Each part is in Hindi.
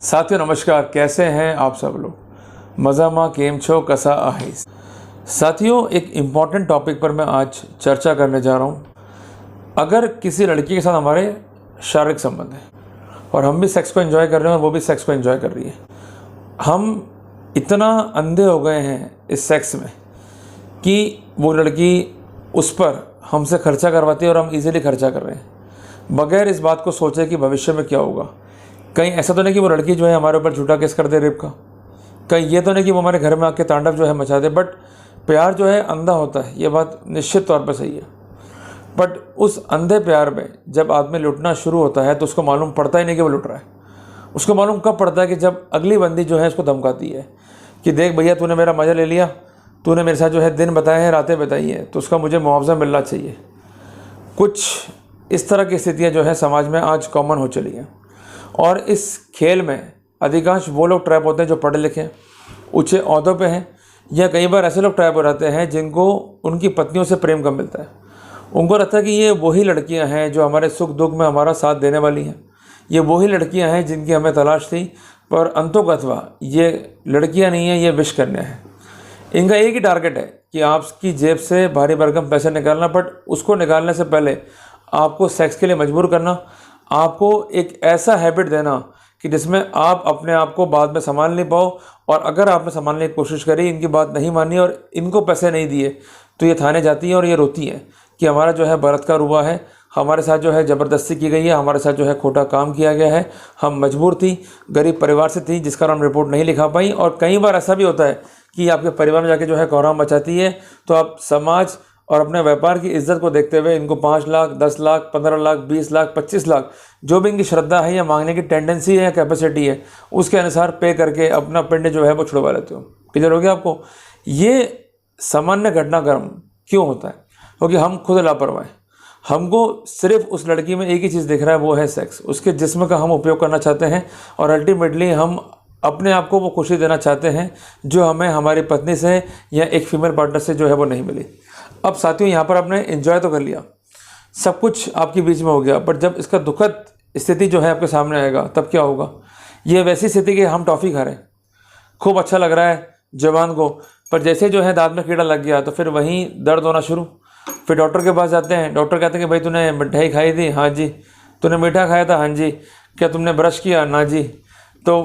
साथियों नमस्कार, कैसे हैं आप सब लोग? मज़ामा केम छो कसा आहे। साथियों, एक इम्पॉर्टेंट टॉपिक पर मैं आज चर्चा करने जा रहा हूँ। अगर किसी लड़की के साथ हमारे शारीरिक संबंध है और हम भी सेक्स को एंजॉय कर रहे हैं और वो भी सेक्स को एंजॉय कर रही है, हम इतना अंधे हो गए हैं इस सेक्स में कि वो लड़की उस पर हमसे खर्चा करवाती है और हम इजीली खर्चा कर रहे हैं बगैर इस बात को सोचे कि भविष्य में क्या होगा। कहीं ऐसा तो नहीं कि वो लड़की जो है हमारे ऊपर झूठा केस कर दे रेप का, कहीं ये तो नहीं कि वो हमारे घर में आके तांडव जो है मचा दे। बट प्यार जो है अंधा होता है, ये बात निश्चित तौर पर सही है। बट उस अंधे प्यार में जब आदमी लुटना शुरू होता है तो उसको मालूम पड़ता ही नहीं कि वो लुट रहा है। उसको मालूम कब पड़ता है कि जब अगली बंदी जो है उसको धमकाती है कि देख भैया, तूने मेरा मज़ा ले लिया, तूने मेरे साथ जो है दिन बताए हैं, रातें बताई हैं, तो उसका मुझे मुआवजा मिलना चाहिए। कुछ इस तरह की स्थितियाँ जो है समाज में आज कॉमन हो चली हैं और इस खेल में अधिकांश वो लोग ट्रैप होते हैं जो पढ़े लिखे हैं, ऊंचे ओहदों पे हैं, या कई बार ऐसे लोग ट्रैप हो जाते हैं जिनको उनकी पत्नियों से प्रेम कम मिलता है। उनको लगता है कि ये वही लड़कियां हैं जो हमारे सुख दुख में हमारा साथ देने वाली हैं, ये वही लड़कियां हैं जिनकी हमें तलाश थी, पर अंतोगत्वा ये लड़कियां नहीं हैं, ये विश करने हैं। इनका एक ही टारगेट है कि आपकी जेब से भारी भरकम पैसे निकालना, बट उसको निकालने से पहले आपको सेक्स के लिए मजबूर करना, आपको एक ऐसा हैबिट देना कि जिसमें आप अपने आप को बाद में संभाल नहीं पाओ। और अगर आपने संभालने की कोशिश करी, इनकी बात नहीं मानी और इनको पैसे नहीं दिए, तो ये थाने जाती हैं और ये रोती हैं कि हमारा जो है बलात्कार हुआ है, हमारे साथ जो है ज़बरदस्ती की गई है, हमारे साथ जो है खोटा काम किया गया है, हम मजबूर थी, गरीब परिवार से थी, जिस कारण हम रिपोर्ट नहीं लिखा पाई। और कई बार ऐसा भी होता है कि आपके परिवार में जाके जो है कोहराम मचाती है, तो आप समाज और अपने व्यापार की इज्जत को देखते हुए इनको 5 लाख, 10 लाख, 15 लाख, 20 लाख, 25 लाख, जो भी इनकी श्रद्धा है या मांगने की टेंडेंसी है या कैपेसिटी है, उसके अनुसार पे करके अपना पिंड जो है वो छुड़वा लेते हो। क्लियर हो गया आपको? ये सामान्य घटनाक्रम क्यों होता है? क्योंकि हम खुद लापरवाह हैं। हमको सिर्फ उस लड़की में एक ही चीज़ दिख रहा है, वो है सेक्स। उसके जिस्म का हम उपयोग करना चाहते हैं और अल्टीमेटली हम अपने आप को वो खुशी देना चाहते हैं जो हमें हमारी पत्नी से या एक फीमेल पार्टनर से जो है वो नहीं मिली। अब साथियों, यहाँ पर आपने एंजॉय तो कर लिया, सब कुछ आपके बीच में हो गया, बट जब इसका दुखद स्थिति जो है आपके सामने आएगा तब क्या होगा? ये वैसी स्थिति कि हम टॉफ़ी खा रहे हैं, खूब अच्छा लग रहा है जवान को, पर जैसे जो है दांत में कीड़ा लग गया तो फिर वहीं दर्द होना शुरू। फिर डॉक्टर के पास जाते हैं, डॉक्टर कहते हैं कि भाई तूने मिठाई खाई थी? हाँ जी। तूने मीठा खाया था? हाँ जी। क्या तुमने ब्रश किया? ना जी। तो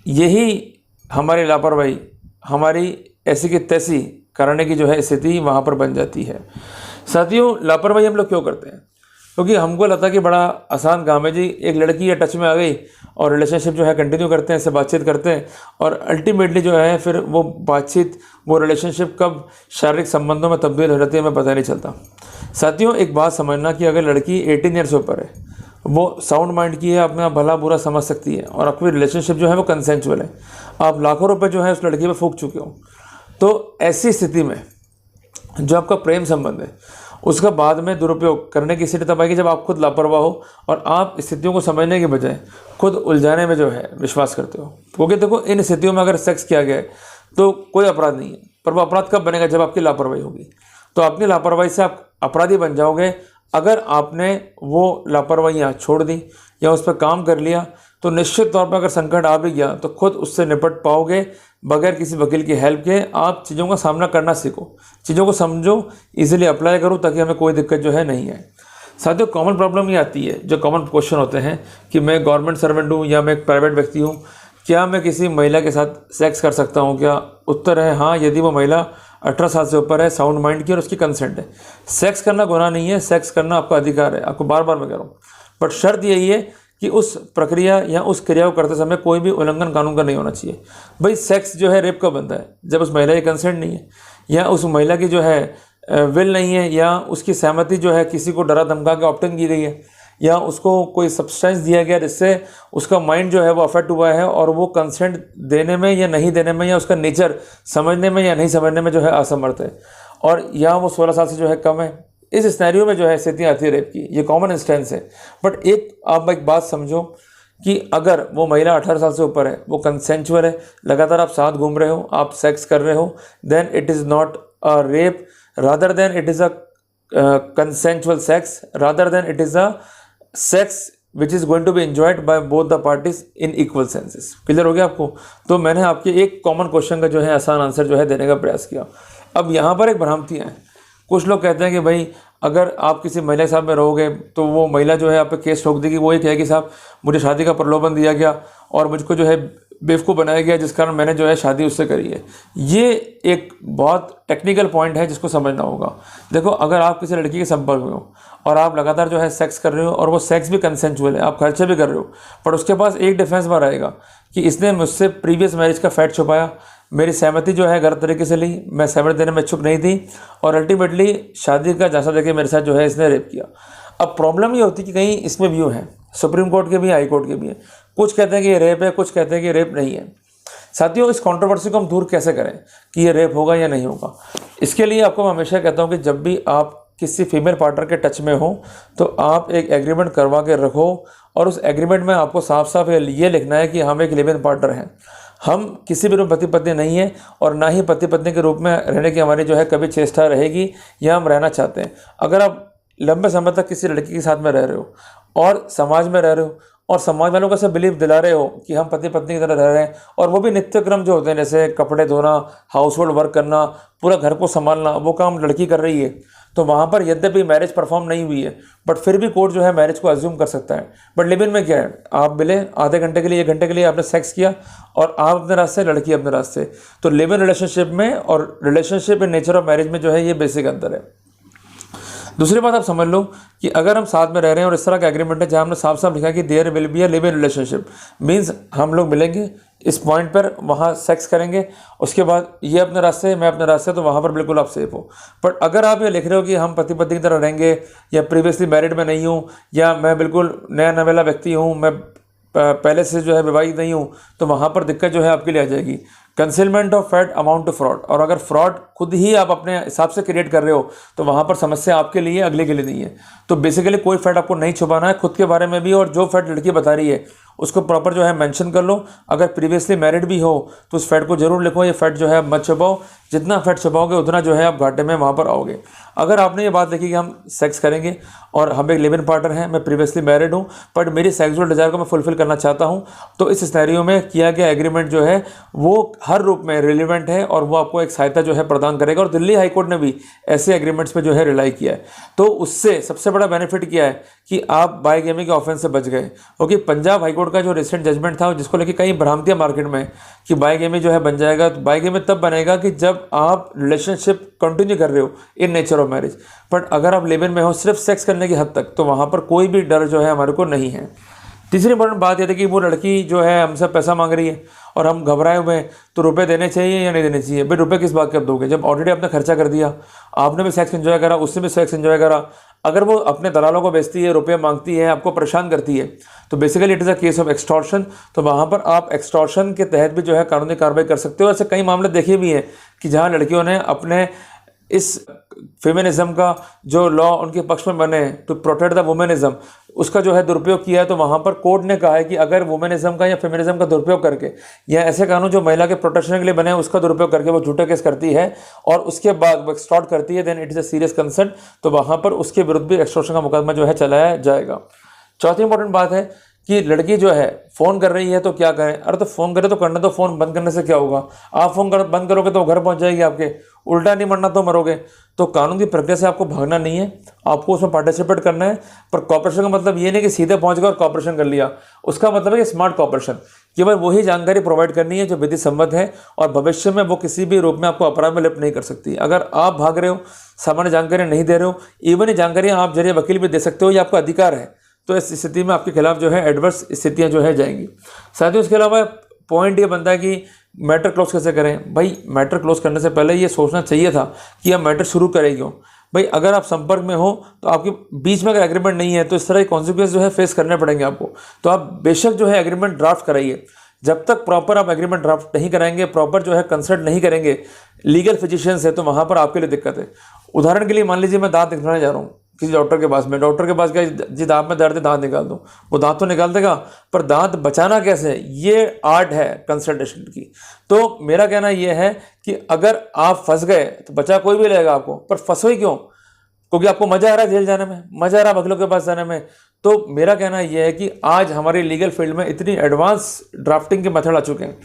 यही हमारी लापरवाही, हमारी ऐसी की तैसी करने की जो है स्थिति वहाँ पर बन जाती है। साथियों, लापरवाही हम लोग क्यों करते हैं? क्योंकि हमको लगता है कि बड़ा आसान काम है जी, एक लड़की या टच में आ गई और रिलेशनशिप जो है कंटिन्यू करते हैं, इससे बातचीत करते हैं और अल्टीमेटली जो है फिर वो बातचीत, वो रिलेशनशिप कब शारीरिक संबंधों में तब्दील हो जाती है हमें पता नहीं चलता। साथियों, एक बात समझना कि अगर लड़की 18 ईयर से ऊपर है, वो साउंड माइंड की है, अपना भला बुरा समझ सकती है और आपकी रिलेशनशिप जो है वो कंसेंचुअल है, आप लाखों रुपए जो है उस लड़की पे फूंक चुके हो, तो ऐसी स्थिति में जो आपका प्रेम संबंध है उसका बाद में दुरुपयोग करने की स्थिति तब आएगी जब आप खुद लापरवाह हो और आप स्थितियों को समझने के बजाय खुद उलझाने में जो है विश्वास करते हो। क्योंकि देखो, इन स्थितियों में अगर सेक्स किया गया है तो कोई अपराध नहीं है, पर वो अपराध कब बनेगा? जब आपकी लापरवाही होगी। तो अपनी लापरवाही से आप अपराधी बन जाओगे। अगर आपने वो लापरवाहियाँ छोड़ दी या उस पर काम कर लिया तो निश्चित तौर पर अगर संकट आ भी गया तो खुद उससे निपट पाओगे बगैर किसी वकील की हेल्प के। आप चीज़ों का सामना करना सीखो, चीज़ों को समझो, इजीली अप्लाई करो ताकि हमें कोई दिक्कत जो है नहीं है। साथियों, कॉमन प्रॉब्लम ये आती है, जो कॉमन क्वेश्चन होते हैं कि मैं गवर्नमेंट सर्वेंट हूँ या मैं एक प्राइवेट व्यक्ति हूँ, क्या मैं किसी महिला के साथ सेक्स कर सकता हूँ क्या? उत्तर है हाँ, यदि वो महिला 18 साल से ऊपर है, साउंड माइंड की और उसकी कंसेंट है। सेक्स करना गुनाह नहीं है, सेक्स करना आपका अधिकार है, आपको बार बार मैं कह रहा हूँ। बट शर्त यही है कि उस प्रक्रिया या उस क्रिया को करते समय कोई भी उल्लंघन कानून का नहीं होना चाहिए। भाई, सेक्स जो है रेप का बनता है जब उस महिला की कंसेंट नहीं है या उस महिला की जो है विल नहीं है या उसकी सहमति जो है किसी को डरा धमका के ऑप्ट इन की गई है या उसको कोई सब्सटेंस दिया गया जिससे उसका माइंड जो है वो अफेक्ट हुआ है और वो कंसेंट देने में या नहीं देने में या उसका नेचर समझने में या नहीं समझने में जो है असमर्थ है, और या वो 16 साल से जो है कम है। इस सिनेरियो में जो है स्थितियाँ आती है रेप की, ये कॉमन इंस्टेंस है। बट आप एक बात समझो कि अगर वो महिला 18 साल से ऊपर है, वो कंसेंचुअल है, लगातार आप साथ घूम रहे हो, आप सेक्स कर रहे हो, then it is not a rape, rather than it is a consensual sex, rather than it is a sex which is going to be enjoyed by both the parties in equal senses. Clear हो गया आपको? तो मैंने आपके एक कॉमन क्वेश्चन का जो है आसान आंसर जो है देने का प्रयास किया। अब यहाँ पर एक भ्रांतियाँ हैं। कुछ लोग कहते हैं कि भाई अगर आप किसी महिला के साथ में रहोगे तो वो महिला जो है आप पे केस ठोक देगी, वो ये कहेगी साहब मुझे शादी का प्रलोभन दिया गया और मुझको जो है बेवकूफ़ बनाया गया जिस कारण मैंने जो है शादी उससे करी है। ये एक बहुत टेक्निकल पॉइंट है जिसको समझना होगा। देखो, अगर आप किसी लड़की के संपर्क में हो और आप लगातार जो है सेक्स कर रहे हो और वो सेक्स भी कंसेंचुअल है, आप खर्चे भी कर रहे हो, पर उसके पास एक डिफेंस बार आएगा कि इसने मुझसे प्रीवियस मैरिज का फैक्ट छुपाया, मेरी सहमति जो है गलत तरीके से ली, मैं सहमति देने में इच्छुक नहीं थी और अल्टीमेटली शादी का झांसा देके मेरे साथ जो है इसने रेप किया। अब प्रॉब्लम ये होती है कि कहीं इसमें व्यू है, सुप्रीम कोर्ट के भी, हाई कोर्ट के भी है। कुछ कहते हैं कि ये रेप है, कुछ कहते हैं कि रेप नहीं है। साथियों, इस कंट्रोवर्सी को हम दूर कैसे करें कि ये रेप होगा या नहीं होगा? इसके लिए आपको मैं हमेशा कहता हूँ कि जब भी आप किसी फीमेल पार्टनर के टच में हो तो आप एक एग्रीमेंट करवा के रखो और उस एग्रीमेंट में आपको साफ साफ ये लिखना है कि हम एक लिव इन पार्टनर हैं, हम किसी भी रूप पति पत्नी नहीं है और ना ही पति पत्नी के रूप में रहने की हमारी जो है कभी चेष्टा रहेगी या हम रहना चाहते हैं। अगर आप लंबे समय तक किसी लड़की के साथ में रह रहे हो और समाज में रह रहे हो और समाज वालों को सब बिलीव दिला रहे हो कि हम पति पत्नी की तरह रह रहे हैं, और वो भी नित्य क्रम जो होते हैं जैसे कपड़े धोना, हाउस होल्ड वर्क करना, पूरा घर को संभालना, वो काम लड़की कर रही है, तो वहाँ पर यद्यपि मैरिज परफॉर्म नहीं हुई है बट फिर भी कोर्ट जो है मैरिज को अज्यूम कर सकता है। बट लिव इन में क्या है, आप मिले आधे घंटे के लिए, 1 घंटे के लिए आपने सेक्स किया और आप अपने रास्ते, लड़की अपने रास्ते। तो लिव इन रिलेशनशिप में और relationship in nature of marriage में जो है ये बेसिक अंतर है। दूसरी बात आप समझ लो कि अगर हम साथ में रह रहे हैं और इस तरह का एग्रीमेंट है जहाँ हमने साफ साफ लिखा कि there will be a live in relationship, means हम लोग मिलेंगे इस पॉइंट पर, वहाँ सेक्स करेंगे, उसके बाद ये अपने रास्ते, मैं अपने रास्ते, तो वहाँ पर बिल्कुल आप सेफ हो। बट अगर आप ये लिख रहे हो कि हम पति पत्नी की तरह रहेंगे या प्रीवियसली मैरिड में नहीं हूँ या मैं बिल्कुल नया नवेला व्यक्ति हूँ, मैं पहले से जो है विवाहित नहीं हूँ, तो वहाँ पर दिक्कत जो है आपके लिए आ जाएगी। Concealment of fact amount to fraud, और अगर फ्रॉड खुद ही आप अपने हिसाब से क्रिएट कर रहे हो तो वहाँ पर समस्या आपके लिए, अगले के लिए नहीं है। तो बेसिकली कोई फैक्ट आपको नहीं छुपाना है खुद के बारे में भी, और जो फैक्ट लड़की बता रही है उसको प्रॉपर जो है मेंशन कर लो। अगर प्रीवियसली मैरिड भी हो तो उस फैक्ट को जरूर लिखो, ये फैक्ट जो है मत छुपाओ, जितना फैक्ट छुपाओगे उतना जो है आप घाटे में वहाँ पर आओगे। अगर आपने ये बात लिखी कि हम सेक्स करेंगे और हम एक लिव इन पार्टनर हैं, मैं प्रीवियसली मैरिड हूँ बट मेरी सेक्सुअल डिज़ायर को मैं फुलफिल करना चाहता हूँ, तो इस सिनेरियो में किया गया एग्रीमेंट जो है वो हर रूप में रिलेवेंट है और वो आपको एक सहायता जो है प्रदान करेगा। और दिल्ली हाईकोर्ट ने भी ऐसे एग्रीमेंट्स पे जो है रिलाई किया है। तो उससे सबसे बड़ा बेनिफिट क्या है कि आप बाइगेमी के ऑफेंस से बच गए, क्योंकि पंजाब हाईकोर्ट का जो रिसेंट जजमेंट था जिसको लेकर कई भ्रांतियां मार्केट में कि बाइगेमी जो है बन जाएगा, तो बाइगेमी तब बनेगा कि जब आप रिलेशनशिप कंटिन्यू कर रहे हो in nature of marriage. But अगर आप लिव इन में हो सिर्फ सेक्स करने की हद तक, तो वहाँ पर कोई भी डर जो है हमारे को नहीं है। तीसरी इंपॉर्टेंट बात यह थी कि वो लड़की जो है हमसे पैसा मांग रही है और हम घबराए हुए हैं, तो रुपए देने चाहिए या नहीं देने चाहिए? भाई रुपए किस बात के आप दोगे जब ऑलरेडी आपने खर्चा कर दिया, आपने भी सेक्स एंजॉय करा, उससे भी सेक्स एंजॉय करा। अगर वो अपने दलालों को बेचती है, रुपये मांगती है, आपको परेशान करती है, तो basically it is a case of extortion. तो वहाँ पर आप एक्सटॉर्शन के तहत भी जो है कानूनी कार्रवाई कर सकते हो। ऐसे कई मामले देखे भी हैं कि जहाँ लड़कियों ने अपने इस फेमिनिज्म का जो लॉ उनके पक्ष में बने टू प्रोटेक्ट द वुमेनिज्म, उसका जो है दुरुपयोग किया है। तो वहाँ पर कोर्ट ने कहा है कि अगर वुमेनिज्म का या फेमिनिज्म का दुरुपयोग करके या ऐसे कानून जो महिला के प्रोटेक्शन के लिए बने हैं उसका दुरुपयोग करके वो झूठा केस करती है और उसके बाद वो एक्सटॉर्ट करती है, then it is a serious concern. तो वहाँ पर उसके विरुद्ध भी एक्सटॉर्शन का मुकदमा जो है चलाया जाएगा। चौथी इंपॉर्टेंट बात है कि लड़की जो है फ़ोन कर रही है तो क्या करें? अरे तो फ़ोन करे तो करने दो, फ़ोन बंद करने से क्या होगा? आप फ़ोन बंद करोगे तो घर पहुंच जाएगी आपके, उल्टा नहीं मरना तो मरोगे। तो कानून की प्रक्रिया से आपको भागना नहीं है, आपको उसमें पार्टिसिपेट करना है। पर कॉपरेशन का मतलब ये नहीं कि सीधे पहुंच गए और कॉपरेशन कर लिया, उसका मतलब है कि स्मार्ट कॉपरेशन, केवल वही जानकारी प्रोवाइड करनी है जो विधि सम्मत है और भविष्य में वो किसी भी रूप में आपको अपराध में लिप्त नहीं कर सकती। अगर आप भाग रहे हो, सामान्य जानकारी नहीं दे रहे हो, इवन ये जानकारियाँ आप जरिए वकील भी दे सकते हो, ये आपका अधिकार है, तो इस स्थिति में आपके खिलाफ जो है एडवर्स स्थितियां जो है जाएंगी। साथ ही उसके अलावा पॉइंट ये बनता है कि मैटर क्लोज कैसे करें। भाई मैटर क्लोज करने से पहले ये सोचना चाहिए था कि हम मैटर शुरू करें क्यों। भाई अगर आप संपर्क में हो तो आपके बीच में अगर एग्रीमेंट नहीं है तो इस तरह के कॉन्सिक्वेंस जो है फेस करने पड़ेंगे आपको। तो आप बेशक जो है एग्रीमेंट ड्राफ्ट कराइए, जब तक प्रॉपर आप एग्रीमेंट ड्राफ्ट नहीं कराएंगे, प्रॉपर जो है कंसल्ट नहीं करेंगे लीगल फिजिशियंस है, तो वहाँ पर आपके लिए दिक्कत है। उदाहरण के लिए मान लीजिए मैं दांत दिखलाने जा रहा हूँ किसी डॉक्टर के पास में, डॉक्टर के पास गया जी दांत में दर्द है दांत निकाल दो, वो दांत तो निकाल देगा पर दांत बचाना कैसे, ये आर्ट है कंसल्टेशन की। तो मेरा कहना ये है कि अगर आप फंस गए तो बचा कोई भी लेगा आपको, पर फंसो ही क्यों? क्योंकि आपको मजा आ रहा है जेल जाने में, मजा आ रहा है वकीलों के पास जाने में, तो मेरा कहना यह है कि आज हमारी लीगल फील्ड में इतनी एडवांस ड्राफ्टिंग के मेथड आ चुके हैं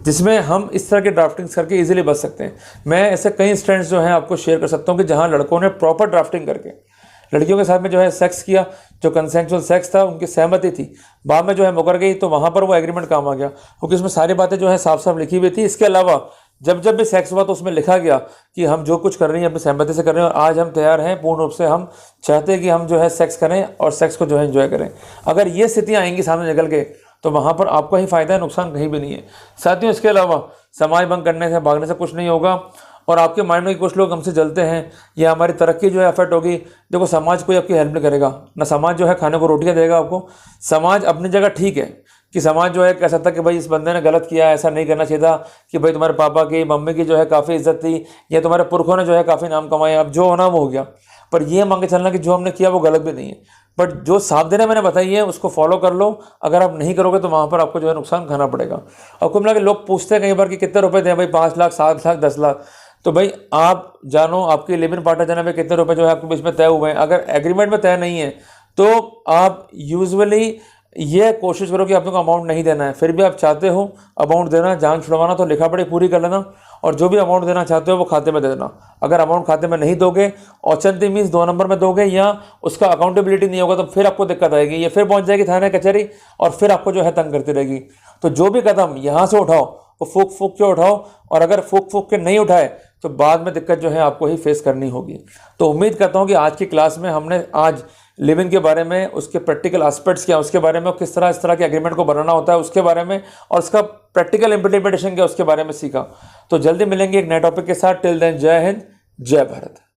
जिसमें हम इस तरह के ड्राफ्टिंग्स करके इजीली बच सकते हैं। मैं ऐसे कई इंस्टेंट्स जो हैं आपको शेयर कर सकता हूं कि जहां लड़कों ने प्रॉपर ड्राफ्टिंग करके लड़कियों के साथ में जो है सेक्स किया, जो कंसेंसुअल सेक्स था, उनकी सहमति थी, बाद में जो है मुकर गई, तो वहाँ पर वो एग्रीमेंट काम आ गया, क्योंकि उसमें सारी बातें जो है साफ साफ लिखी हुई थी। इसके अलावा जब जब भी सेक्स हुआ तो उसमें लिखा गया कि हम जो कुछ कर रही हैं अपनी सहमति से कर रहे हैं, और आज हम तैयार हैं पूर्ण रूप से, हम चाहते हैं कि हम जो है सेक्स करें और सेक्स को जो है एंजॉय करें। अगर ये स्थितियाँ आएंगी सामने निकल के, तो वहाँ पर आपका ही फायदा है, नुकसान कहीं भी नहीं है। साथियों, इसके अलावा समाज भंग करने से, भागने से कुछ नहीं होगा। और आपके माइंड में कुछ लोग हमसे जलते हैं, या हमारी तरक्की जो है अफेक्ट होगी। देखो, समाज कोई आपकी हेल्प नहीं करेगा ना, समाज जो है खाने को रोटियां देगा आपको। समाज अपनी जगह ठीक है कि समाज जो है कह सकता है कि भाई इस बंदे ने गलत किया, ऐसा नहीं करना चाहिए था, कि भाई तुम्हारे पापा की मम्मी की जो है काफ़ी इज्जत थी, या तुम्हारे पुरखों ने जो है काफ़ी नाम कमाया, अब जो होना वो हो गया। पर ये मान के चलना कि जो हमने किया वो गलत भी नहीं है, बट जो सावधानी मैंने बताई है उसको फॉलो कर लो। अगर आप नहीं करोगे तो वहाँ पर आपको जो है नुकसान खाना पड़ेगा। और कुल मिला के लोग पूछते हैं कई बार कि कितने रुपए दें भाई, 5 लाख, 7 लाख, 10 लाख। तो भाई आप जानो आपके लिव इन पार्टनर जाने में कितने रुपए जो है आपके बीच में तय हुए हैं। अगर एग्रीमेंट में तय नहीं है तो आप यूजुअली ये कोशिश करो कि आप लोग को अमाउंट नहीं देना है। फिर भी आप चाहते हो अमाउंट देना, जान छुड़वाना, तो लिखा पढ़ी पूरी कर लेना, और जो भी अमाउंट देना चाहते हो वो खाते में दे देना। अगर अमाउंट खाते में नहीं दोगे, औचंती मीन्स 2 नंबर में दोगे, या उसका अकाउंटेबिलिटी नहीं होगा, तो फिर आपको दिक्कत आएगी। ये फिर पहुंच जाएगी थाने कचहरी, और फिर आपको जो है तंग करती रहेगी। तो जो भी कदम यहाँ से उठाओ वो फूक फूक के उठाओ, और अगर फूक फूक के नहीं उठाए तो बाद में दिक्कत जो है आपको ही फेस करनी होगी। तो उम्मीद करता हूँ कि आज की क्लास में हमने आज लिव इन के बारे में, उसके प्रैक्टिकल एस्पेक्ट्स क्या उसके बारे में, किस तरह इस तरह के एग्रीमेंट को बनाना होता है उसके बारे में, और उसका प्रैक्टिकल इम्प्लीमेंटेशन क्या उसके बारे में सीखा। तो जल्दी मिलेंगे एक नए टॉपिक के साथ। टिल देन, जय हिंद, जय भारत।